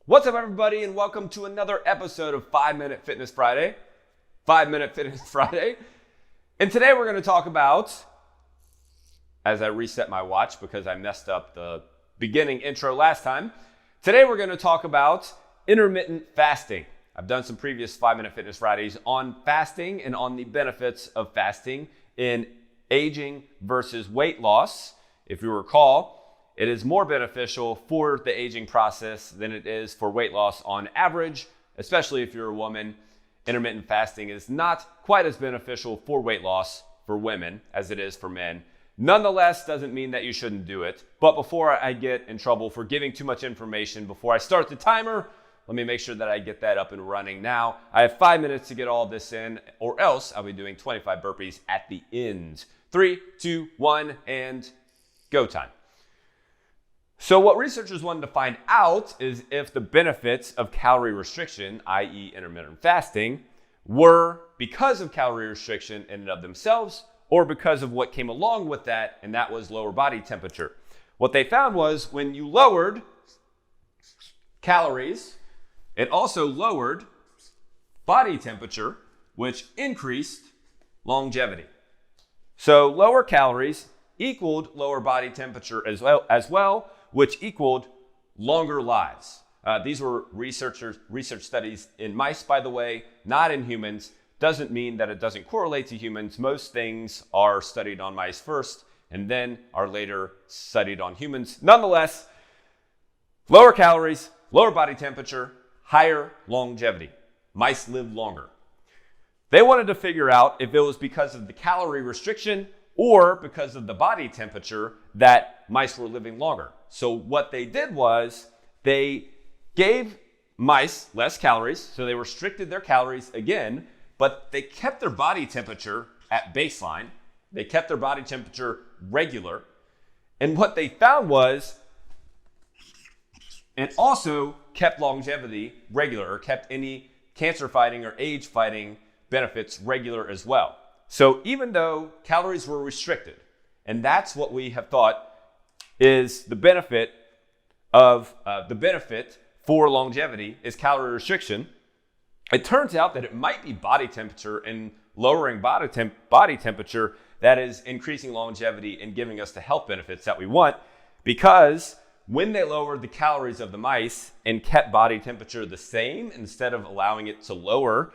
What's up, everybody, and welcome to another episode of 5-Minute Fitness Friday. 5-Minute Fitness Friday. And today we're going to talk about, as I reset my watch because I messed up the beginning intro last time, today we're going to talk about intermittent fasting. I've done some previous 5-Minute Fitness Fridays on fasting and on the benefits of fasting in aging versus weight loss. If you recall, it is more beneficial for the aging process than it is for weight loss on average, especially if you're a woman. Intermittent fasting is not quite as beneficial for weight loss for women as it is for men. Nonetheless, doesn't mean that you shouldn't do it. But before I get in trouble for giving too much information, before I start the timer, let me make sure that I get that up and running now. I have 5 minutes to get all this in, or else I'll be doing 25 burpees at the end. 3, 2, 1, and go time. So what researchers wanted to find out is if the benefits of calorie restriction, i.e. intermittent fasting, were because of calorie restriction in and of themselves or because of what came along with that, and that was lower body temperature. What they found was when you lowered calories, it also lowered body temperature, which increased longevity. So lower calories equaled lower body temperature as well, which equaled longer lives. These were research studies in mice, by the way, not in humans. Doesn't mean that it doesn't correlate to humans. Most things are studied on mice first and then are later studied on humans. Nonetheless, lower calories, lower body temperature, higher longevity. Mice live longer. They wanted to figure out if it was because of the calorie restriction or because of the body temperature that mice were living longer. So what they did was they gave mice less calories, so they restricted their calories again, but they kept their body temperature at baseline. They kept their body temperature regular. And what they found was it also kept longevity regular, or kept any cancer fighting or age fighting benefits regular as well. So even though calories were restricted, and that's what we have thought is the benefit for longevity is calorie restriction, it turns out that it might be body temperature and lowering body temperature that is increasing longevity and giving us the health benefits that we want, because when they lowered the calories of the mice and kept body temperature the same instead of allowing it to lower,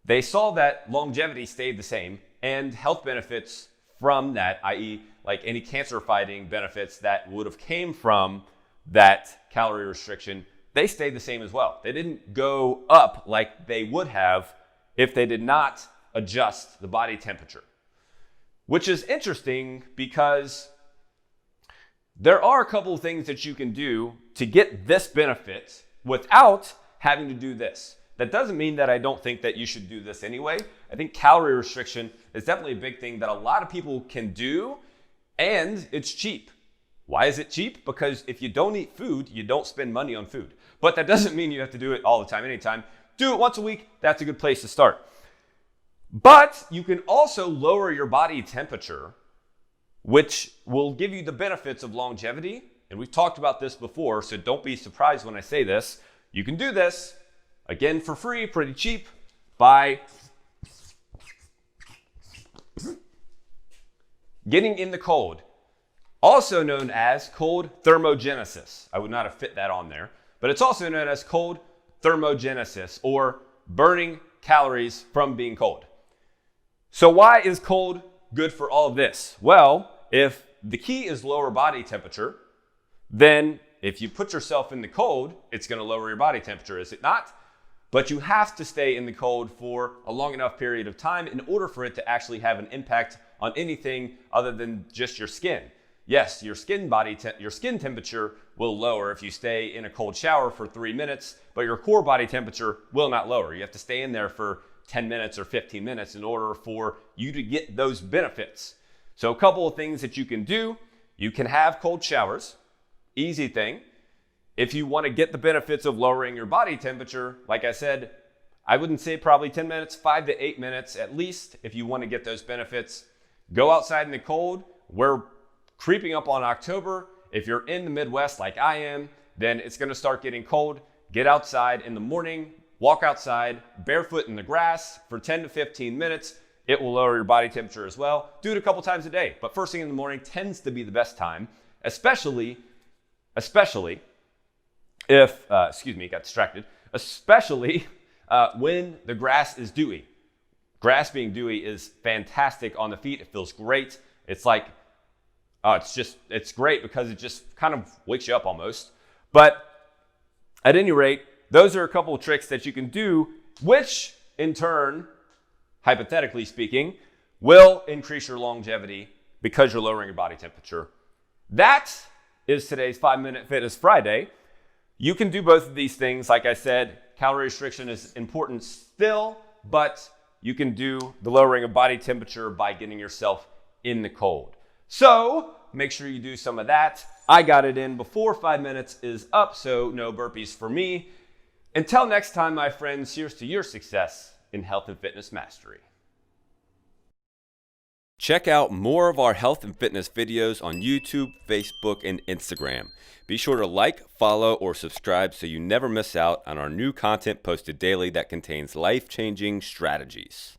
they saw that longevity stayed the same and health benefits from that, i.e. like any cancer fighting benefits that would have came from that calorie restriction, they stayed the same as well. They didn't go up like they would have if they did not adjust the body temperature, which is interesting because there are a couple of things that you can do to get this benefit without having to do this. That doesn't mean that I don't think that you should do this anyway. I think calorie restriction is definitely a big thing that a lot of people can do, and it's cheap. Why is it cheap? Because if you don't eat food, you don't spend money on food. But that doesn't mean you have to do it all the time, anytime. Do it once a week. That's a good place to start. But you can also lower your body temperature, which will give you the benefits of longevity. And we've talked about this before, so don't be surprised when I say this. You can do this, again, for free, pretty cheap, by getting in the cold, also known as cold thermogenesis. I would not have fit that on there, but it's also known as cold thermogenesis, or burning calories from being cold. So why is cold good for all of this? Well, if the key is lower body temperature, then if you put yourself in the cold, it's going to lower your body temperature, is it not? But you have to stay in the cold for a long enough period of time in order for it to actually have an impact on anything other than just your skin. Yes, your skin temperature will lower if you stay in a cold shower for 3 minutes, but your core body temperature will not lower. You have to stay in there for 10 minutes or 15 minutes in order for you to get those benefits. So a couple of things that you can do. You can have cold showers. Easy thing. If you want to get the benefits of lowering your body temperature, like I said, I wouldn't say probably 10 minutes, 5 to 8 minutes at least if you want to get those benefits. Go outside in the cold. We're creeping up on October. If you're in the Midwest like I am, then it's going to start getting cold. get outside in the morning, walk outside barefoot in the grass for 10 to 15 minutes. It will lower your body temperature as well. Do it a couple times a day, but first thing in the morning tends to be the best time, especially if, got distracted, especially when the grass is dewy. Grass being dewy is fantastic on the feet. It feels great. It's like, it's great because it just kind of wakes you up almost. But at any rate, those are a couple of tricks that you can do, which in turn, hypothetically speaking, will increase your longevity because you're lowering your body temperature. That is today's 5-Minute Fitness Friday. You can do both of these things. Like I said, calorie restriction is important still, but you can do the lowering of body temperature by getting yourself in the cold. So make sure you do some of that. I got it in before 5 minutes is up, so no burpees for me. Until next time, my friends, here's to your success in health and fitness mastery. Check out more of our health and fitness videos on YouTube, Facebook, and Instagram. Be sure to like, follow, or subscribe so you never miss out on our new content posted daily that contains life-changing strategies.